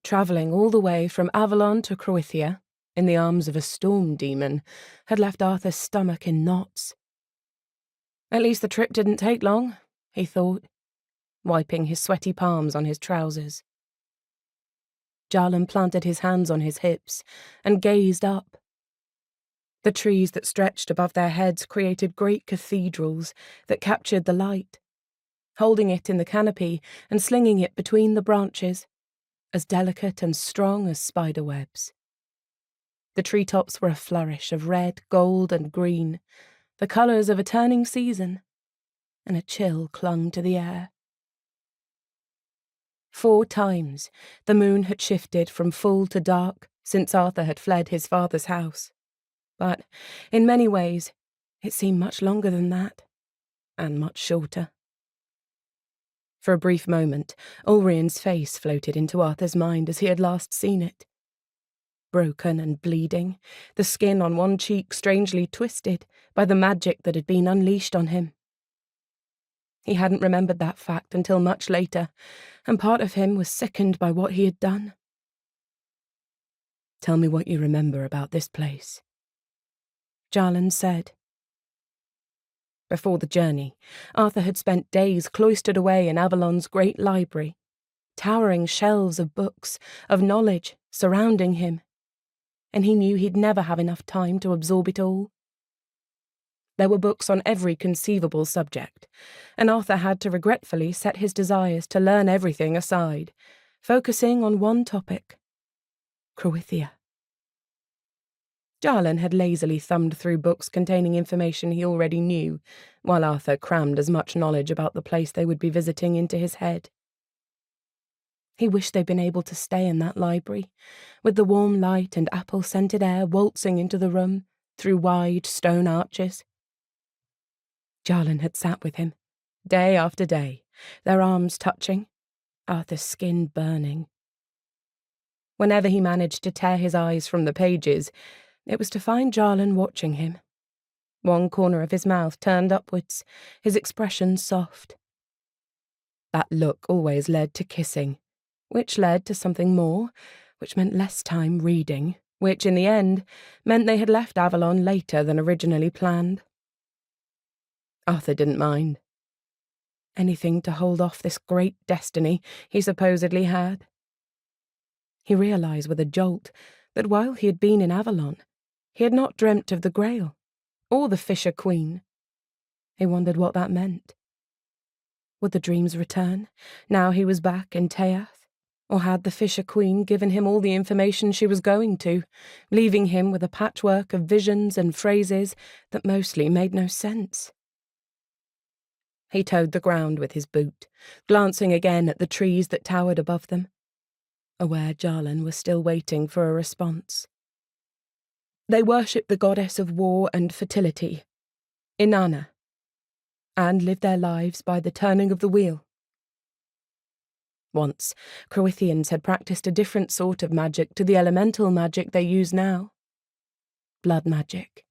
Travelling all the way from Avalon to Croathia, in the arms of a storm demon, had left Arthur's stomach in knots. At least the trip didn't take long, he thought, wiping his sweaty palms on his trousers. Jarlan planted his hands on his hips and gazed up. The trees that stretched above their heads created great cathedrals that captured the light, holding it in the canopy and slinging it between the branches, as delicate and strong as spider webs. The treetops were a flourish of red, gold, and green, the colours of a turning season, and a chill clung to the air. 4 times the moon had shifted from full to dark since Arthur had fled his father's house, but in many ways it seemed much longer than that, and much shorter. For a brief moment, Ulrian's face floated into Arthur's mind as he had last seen it. Broken and bleeding, the skin on one cheek strangely twisted by the magic that had been unleashed on him. He hadn't remembered that fact until much later, and part of him was sickened by what he had done. "Tell me what you remember about this place," Jarlan said. Before the journey, Arthur had spent days cloistered away in Avalon's great library, towering shelves of books, of knowledge, surrounding him, and he knew he'd never have enough time to absorb it all. There were books on every conceivable subject, and Arthur had to regretfully set his desires to learn everything aside, focusing on one topic: Croathia. Jarlan had lazily thumbed through books containing information he already knew, while Arthur crammed as much knowledge about the place they would be visiting into his head. He wished they'd been able to stay in that library, with the warm light and apple-scented air waltzing into the room through wide stone arches. Jarlan had sat with him, day after day, their arms touching, Arthur's skin burning. Whenever he managed to tear his eyes from the pages, it was to find Jarlan watching him, one corner of his mouth turned upwards, his expression soft. That look always led to kissing, which led to something more, which meant less time reading, which, in the end, meant they had left Avalon later than originally planned. Arthur didn't mind. Anything to hold off this great destiny he supposedly had. He realised with a jolt that while he had been in Avalon, he had not dreamt of the Grail, or the Fisher Queen. He wondered what that meant. Would the dreams return, now he was back in Teath? Or had the Fisher Queen given him all the information she was going to, leaving him with a patchwork of visions and phrases that mostly made no sense? He toed the ground with his boot, glancing again at the trees that towered above them, aware Jarlan was still waiting for a response. They worshipped the goddess of war and fertility, Inanna, and lived their lives by the turning of the wheel. Once, Croathians had practiced a different sort of magic to the elemental magic they use now. Blood magic.